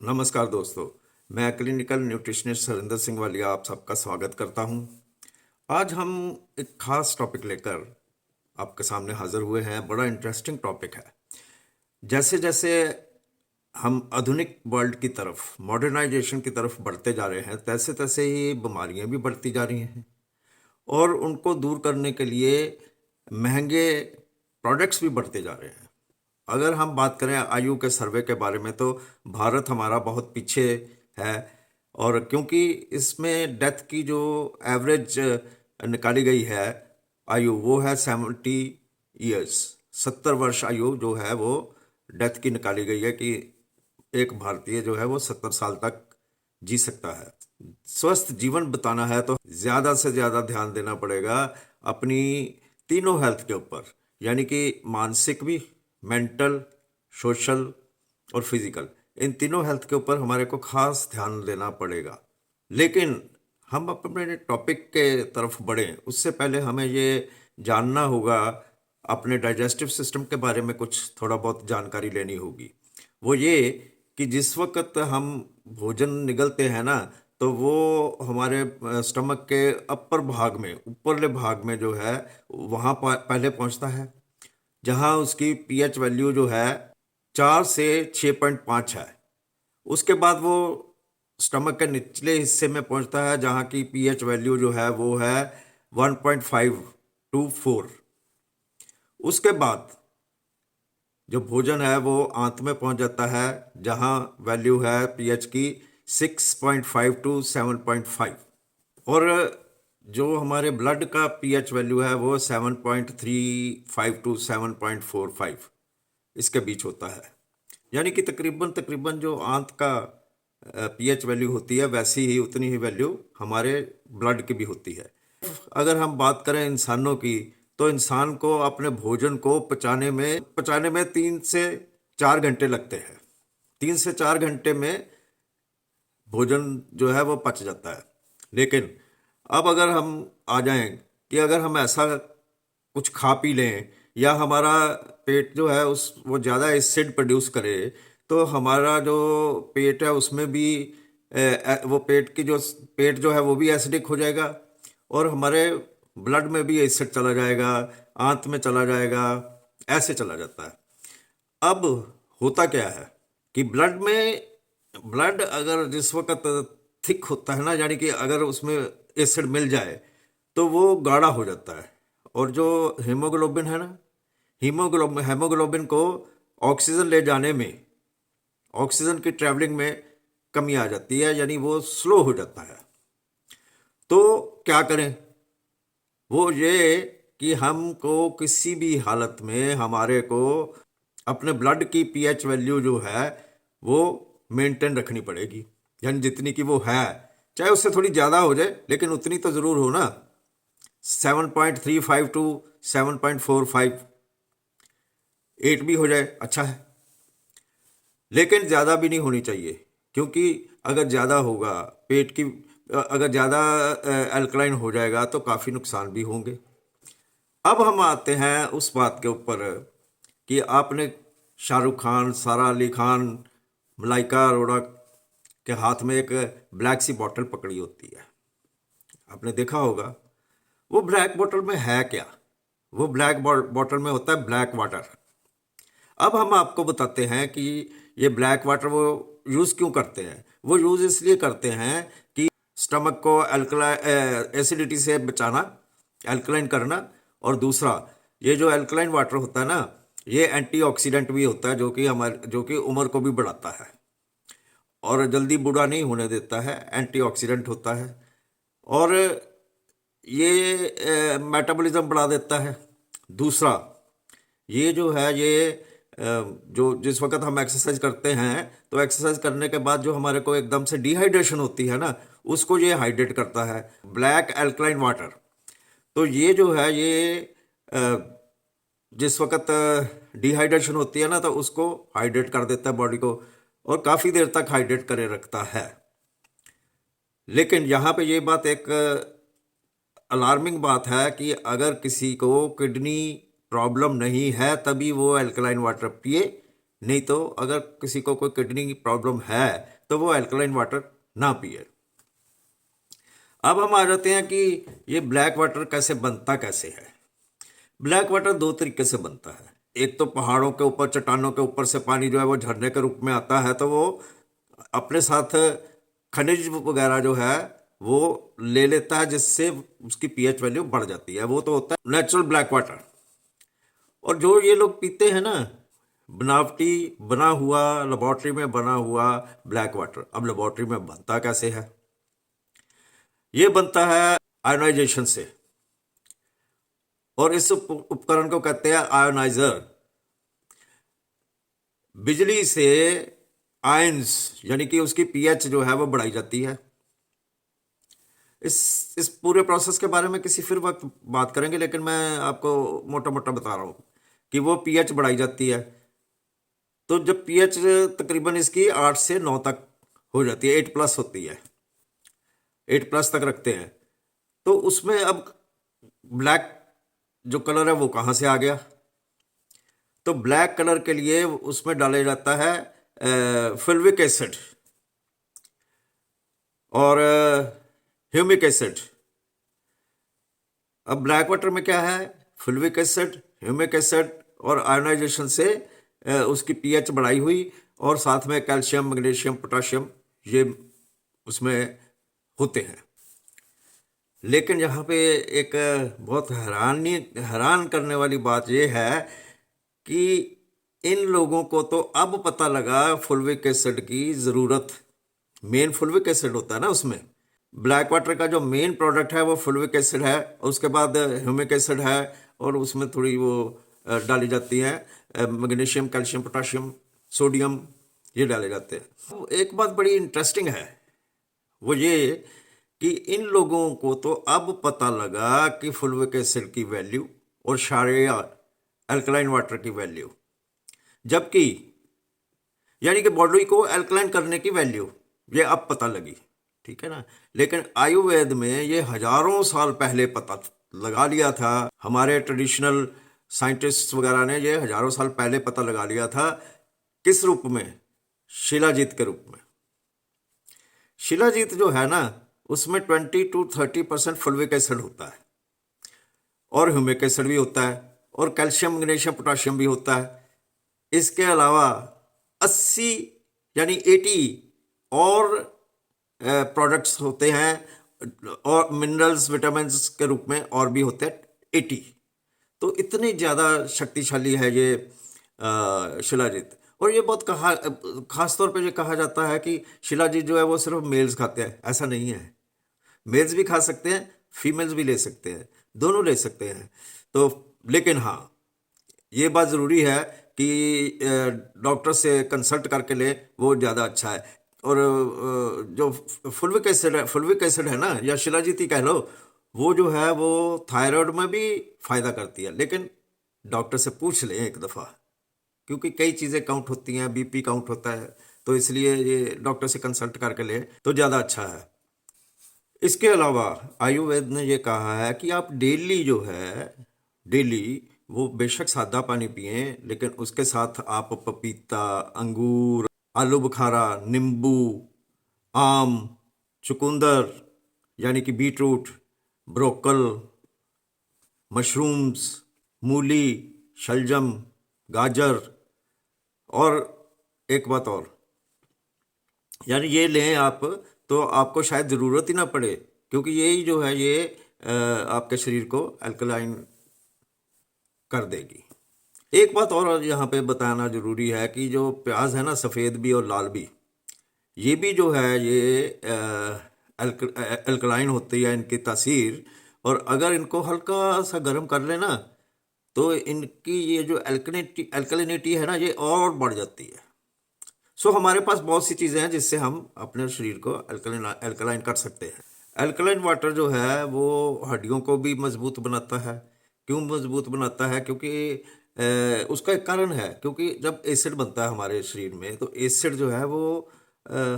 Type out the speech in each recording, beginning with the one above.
नमस्कार दोस्तों, मैं क्लिनिकल न्यूट्रिशनिस्ट हरिंदर सिंह वालिया आप सबका स्वागत करता हूं। आज हम एक खास टॉपिक लेकर आपके सामने हाजिर हुए हैं। बड़ा इंटरेस्टिंग टॉपिक है। जैसे जैसे हम आधुनिक वर्ल्ड की तरफ, मॉडर्नाइजेशन की तरफ बढ़ते जा रहे हैं, तैसे तैसे ही बीमारियां भी बढ़ती जा रही हैं और उनको दूर करने के लिए महंगे प्रोडक्ट्स भी बढ़ते जा रहे हैं। अगर हम बात करें आयु के सर्वे के बारे में, तो भारत हमारा बहुत पीछे है। और क्योंकि इसमें डेथ की जो एवरेज निकाली गई है आयु, वो है 70 ईयर्स। 70 वर्ष आयु जो है वो डेथ की निकाली गई है कि एक भारतीय जो है वो 70 साल तक जी सकता है। स्वस्थ जीवन बिताना है तो ज़्यादा से ज़्यादा ध्यान देना पड़ेगा अपनी तीनों हेल्थ के ऊपर, यानी कि मानसिक भी, मेंटल, सोशल और फिजिकल। इन तीनों हेल्थ के ऊपर हमारे को खास ध्यान देना पड़ेगा। लेकिन हम अपने टॉपिक के तरफ बढ़ें उससे पहले हमें ये जानना होगा, अपने डाइजेस्टिव सिस्टम के बारे में कुछ थोड़ा बहुत जानकारी लेनी होगी। वो ये कि जिस वक्त हम भोजन निगलते हैं ना, तो वो हमारे स्टमक के अपर भाग में, ऊपरले भाग में जो है वहाँ पहले पहुँचता है, जहाँ उसकी पीएच वैल्यू जो है 4 से 6.5 है। उसके बाद वो स्टमक के निचले हिस्से में पहुँचता है, जहाँ की पीएच वैल्यू जो है वो है 1.5 to 4। उसके बाद जो भोजन है वो आंत में पहुंच जाता है, जहां वैल्यू है पीएच की 6.5 to 7.5। और जो हमारे ब्लड का पीएच वैल्यू है वो 7.35 to 7.45 इसके बीच होता है। यानी कि तकरीबन तकरीबन जो आंत का पीएच वैल्यू होती है, वैसी ही उतनी ही वैल्यू हमारे ब्लड की भी होती है। अगर हम बात करें इंसानों की, तो इंसान को अपने भोजन को पचाने में 3 से 4 घंटे लगते हैं। 3 से 4 घंटे में भोजन जो है वो पच जाता है। लेकिन अब अगर हम आ जाएं कि अगर हम ऐसा कुछ खा पी लें, या हमारा पेट जो है उस वो ज़्यादा एसिड प्रोड्यूस करे, तो हमारा जो पेट है उसमें भी वो पेट जो है वो भी एसिडिक हो जाएगा, और हमारे ब्लड में भी एसिड चला जाएगा, आंत में चला जाएगा, ऐसे चला जाता है। अब होता क्या है कि ब्लड अगर जिस वक्त थिक होता है ना, यानी कि अगर उसमें एसिड मिल जाए तो वो गाढ़ा हो जाता है। और जो हीमोग्लोबिन है ना, हेमोग्लोबिन को ऑक्सीजन ले जाने में, ऑक्सीजन की ट्रैवलिंग में कमी आ जाती है, यानी वो स्लो हो जाता है। तो क्या करें? वो ये कि हमको किसी भी हालत में हमारे को अपने ब्लड की पीएच वैल्यू जो है वो मेंटेन रखनी पड़ेगी। यानी जितनी की वो है, चाहे उससे थोड़ी ज़्यादा हो जाए, लेकिन उतनी तो ज़रूर हो ना। 7.35 to 7.45, 8 भी हो जाए अच्छा है, लेकिन ज़्यादा भी नहीं होनी चाहिए। क्योंकि अगर ज़्यादा होगा, अगर ज़्यादा अल्कलाइन हो जाएगा तो काफ़ी नुकसान भी होंगे। अब हम आते हैं उस बात के ऊपर कि आपने शाहरुख खान, सारा अली खान, मलाइका अरोड़ा के हाथ में एक ब्लैक सी बॉटल पकड़ी होती है। आपने देखा होगा। वो ब्लैक बॉटल में है क्या? वो ब्लैक बॉटल में होता है ब्लैक वाटर। अब हम आपको बताते हैं कि ये ब्लैक वाटर वो यूज़ क्यों करते हैं। वो यूज़ इसलिए करते हैं कि स्टमक को एसिडिटी से बचाना, अल्कलाइन करना। और दूसरा, ये जो अल्कलाइन वाटर होता है ना, ये एंटीऑक्सीडेंट भी होता है, जो कि उम्र को भी बढ़ाता है और जल्दी बूढ़ा नहीं होने देता है। एंटीऑक्सीडेंट होता है और ये मेटाबॉलिज्म बढ़ा देता है। दूसरा, ये जो है ये जो जिस वक्त हम एक्सरसाइज करते हैं, तो एक्सरसाइज करने के बाद जो हमारे को एकदम से डिहाइड्रेशन होती है ना, उसको ये हाइड्रेट करता है, ब्लैक अल्कलाइन वाटर। तो ये जो है ये जिस वक्त डिहाइड्रेशन होती है ना, तो उसको हाइड्रेट कर देता है बॉडी को, और काफ़ी देर तक हाइड्रेट करे रखता है। लेकिन यहाँ पे ये बात एक अलार्मिंग बात है कि अगर किसी को किडनी प्रॉब्लम नहीं है तभी वो अल्कलाइन वाटर पिए, नहीं तो अगर किसी को कोई किडनी की प्रॉब्लम है तो वो अल्कलाइन वाटर ना पिए। अब हम आ जाते हैं कि ये ब्लैक वाटर कैसे है। ब्लैक वाटर दो तरीके से बनता है। एक तो पहाड़ों के ऊपर, चट्टानों के ऊपर से पानी जो है वो झरने के रूप में आता है, तो वो अपने साथ खनिज वगैरह जो है वो ले लेता है, जिससे उसकी पीएच वैल्यू बढ़ जाती है। वो तो होता है नेचुरल ब्लैक वाटर। और जो ये लोग पीते हैं ना, बनावटी बना हुआ, लेबोरेटरी में बना हुआ ब्लैक वाटर, अब लेबोरेटरी में बनता कैसे है? ये बनता है आयोनाइजेशन से, और इस उपकरण को कहते हैं आयोनाइजर। बिजली से आयंस यानी कि उसकी पीएच जो है वो बढ़ाई जाती है। इस पूरे प्रोसेस के बारे में किसी फिर वक्त बात करेंगे, लेकिन मैं आपको मोटा मोटा बता रहा हूँ कि वो पीएच बढ़ाई जाती है। तो जब पीएच तकरीबन इसकी 8 से 9 तक हो जाती है, 8+ होती है, 8+ तक रखते हैं, तो उसमें अब ब्लैक जो कलर है वो कहाँ से आ गया? तो ब्लैक कलर के लिए उसमें डाला जाता है फुल्विक एसिड और ह्यूमिक एसिड। अब ब्लैक वाटर में क्या है? फुल्विक एसिड, ह्यूमिक एसिड और आयोनाइजेशन से उसकी पीएच बढ़ाई हुई, और साथ में कैल्शियम, मैग्नीशियम, पोटाशियम ये उसमें होते हैं। लेकिन यहाँ पे एक बहुत हैरान करने वाली बात यह है कि इन लोगों को तो अब पता लगा फुल्विक एसिड की ज़रूरत। मेन फुल्विक एसिड होता है ना उसमें। ब्लैक वाटर का जो मेन प्रोडक्ट है वो फुल्विक एसिड है, उसके बाद ह्यूमिक एसिड है, और उसमें थोड़ी वो डाली जाती है मैग्नीशियम, कैल्शियम, पोटाशियम, सोडियम, ये डाले जाते हैं। एक बात बड़ी इंटरेस्टिंग है, वो ये कि इन लोगों को तो अब पता लगा कि फुल्विक एसिड की वैल्यू और क्षारीय अल्कलाइन वाटर की वैल्यू, जबकि यानी कि बॉडी को अल्कलाइन करने की वैल्यू ये अब पता लगी, ठीक है ना। लेकिन आयुर्वेद में ये हजारों साल पहले पता लगा लिया था। हमारे ट्रेडिशनल साइंटिस्ट वगैरह ने ये हजारों साल पहले पता लगा लिया था। किस रूप में? शिलाजीत के रूप में। शिलाजीत जो है ना, उसमें 20 to 30% फुल्विक एसिड होता है, और ह्यूमिक एसिड भी होता है, और कैल्शियम, मैग्नीशियम, पोटाशियम भी होता है। इसके अलावा 80 यानी 80 और प्रोडक्ट्स होते हैं, और मिनरल्स, विटामिन के रूप में और भी होते हैं 80। तो इतनी ज़्यादा शक्तिशाली है ये शिलाजीत। और ये बहुत खास तौर पे ये कहा जाता है कि शिलाजीत जो है वो सिर्फ मेल्स खाते हैं। ऐसा नहीं है, मेल्स भी खा सकते हैं, फीमेल्स भी ले सकते हैं, दोनों ले सकते हैं। तो लेकिन हाँ, ये बात ज़रूरी है कि डॉक्टर से कंसल्ट करके ले, वो ज़्यादा अच्छा है। और जो फुल्विक एसिड है ना, या शिलाजीत कह लो, वो जो है वो थायराइड में भी फ़ायदा करती है। लेकिन डॉक्टर से पूछ लें एक दफ़ा, क्योंकि कई चीज़ें काउंट होती हैं, बीपी काउंट होता है, तो इसलिए ये डॉक्टर से कंसल्ट करके ले तो ज़्यादा अच्छा है। इसके अलावा आयुर्वेद ने ये कहा है कि आप डेली जो है, डेली वो बेशक सादा पानी पिएं, लेकिन उसके साथ आप पपीता, अंगूर, आलू बुखारा, नींबू, आम, चुकंदर यानी कि बीटरूट, ब्रोकल, मशरूम्स, मूली, शलजम, गाजर, और एक बात और, यानी ये लें आप तो आपको शायद ज़रूरत ही ना पड़े, क्योंकि यही जो है ये आपके शरीर को अल्कलाइन कर देगी। एक बात और यहाँ पे बताना ज़रूरी है कि जो प्याज है ना, सफ़ेद भी और लाल भी, ये भी जो है ये अल्कलाइन होती है इनकी तासीर। और अगर इनको हल्का सा गर्म कर लेना, तो इनकी ये जो अल्कलिनिटी है ना, ये और बढ़ जाती है। सो हमारे पास बहुत सी चीज़ें हैं जिससे हम अपने शरीर को अल्कलाइन कर सकते हैं। अल्कलाइन वाटर जो है वो हड्डियों को भी मजबूत बनाता है। क्यों मजबूत बनाता है? क्योंकि उसका एक कारण है, क्योंकि जब एसिड बनता है हमारे शरीर में, तो एसिड जो है वो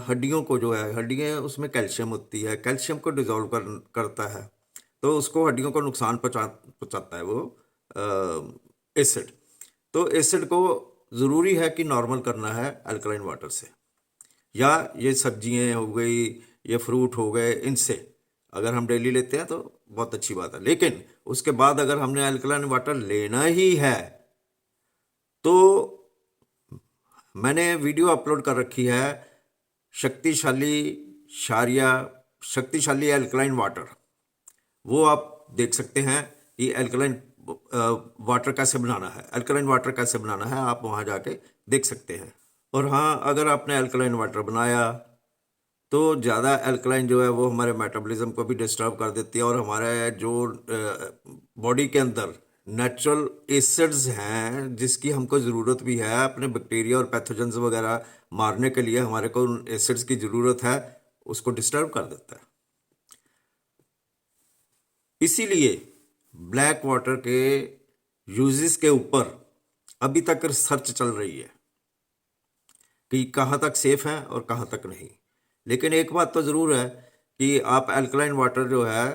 हड्डियों को, जो है हड्डियाँ, उसमें कैल्शियम होती है, कैल्शियम को डिजोल्व करता है, तो उसको हड्डियों को नुकसान पहुँचाता है वो एसिड। तो एसिड को ज़रूरी है कि नॉर्मल करना है अल्कलाइन वाटर से। या ये सब्जियां हो गई, ये फ्रूट हो गए, इनसे अगर हम डेली लेते हैं तो बहुत अच्छी बात है। लेकिन उसके बाद अगर हमने अल्कलाइन वाटर लेना ही है तो मैंने वीडियो अपलोड कर रखी है, शक्तिशाली क्षारीय शक्तिशाली एल्कलाइन वाटर। वो आप देख सकते हैं कि एल्कलाइन वाटर कैसे बनाना है, अल्कलाइन वाटर कैसे बनाना है, आप वहाँ जाके देख सकते हैं। और हाँ, अगर आपने अल्कलाइन वाटर बनाया तो ज़्यादा अल्कलाइन जो है वो हमारे मेटाबॉलिज्म को भी डिस्टर्ब कर देती है, और हमारे जो बॉडी के अंदर नेचुरल एसिड्स हैं जिसकी हमको ज़रूरत भी है अपने बैक्टीरिया और पैथोजेंस वगैरह मारने के लिए, हमारे को उन एसिड्स की ज़रूरत है, उसको डिस्टर्ब कर देता है। इसीलिए ब्लैक वाटर के यूजेस के ऊपर अभी तक रिसर्च चल रही है कि कहाँ तक सेफ है और कहाँ तक नहीं। लेकिन एक बात तो ज़रूर है कि आप अल्कलाइन वाटर जो है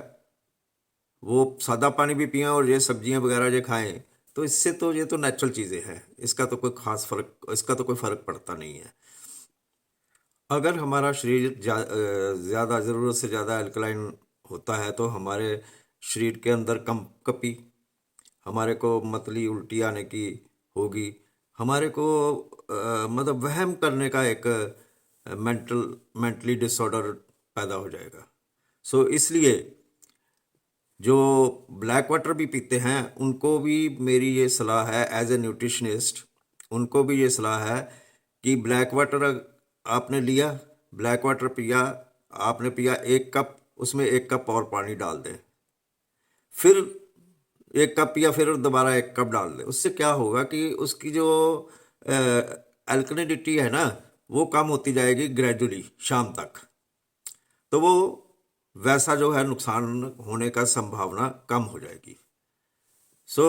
वो सादा पानी भी पिएं और ये सब्जियां वगैरह जो खाएं, तो इससे तो ये तो नेचुरल चीज़ें हैं, इसका तो कोई खास फर्क, इसका तो कोई फ़र्क पड़ता नहीं है। अगर हमारा शरीर ज़्यादा ज़रूरत से ज़्यादा अल्कलाइन होता है तो हमारे शरीर के अंदर कम कपी, हमारे को मतली उल्टी आने की होगी, हमारे को मतलब वहम करने का एक मेंटली डिसऑर्डर पैदा हो जाएगा। सो इसलिए जो ब्लैक वाटर भी पीते हैं उनको भी मेरी ये सलाह है एज ए न्यूट्रिशनिस्ट, उनको भी ये सलाह है कि ब्लैक वाटर आपने लिया, ब्लैक वाटर पिया, आपने पिया 1 कप, उसमें 1 कप और पानी डाल दें, फिर 1 कप पिया, फिर दोबारा 1 कप डाल दें। उससे क्या होगा कि उसकी जो अल्कलिनिटी है ना वो कम होती जाएगी ग्रेजुअली शाम तक, तो वो वैसा जो है नुकसान होने का संभावना कम हो जाएगी। सो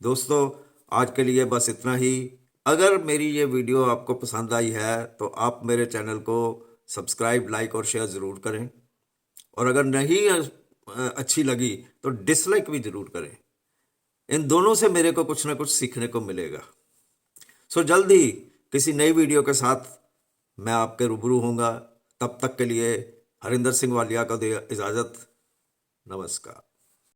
दोस्तों, आज के लिए बस इतना ही। अगर मेरी ये वीडियो आपको पसंद आई है तो आप मेरे चैनल को सब्सक्राइब, लाइक और शेयर ज़रूर करें, और अगर नहीं अच्छी लगी तो डिसलाइक भी ज़रूर करें। इन दोनों से मेरे को कुछ ना कुछ सीखने को मिलेगा। सो जल्द ही किसी नई वीडियो के साथ मैं आपके रूबरू होऊंगा। तब तक के लिए हरिंदर सिंह वालिया को दे इजाज़त। नमस्कार।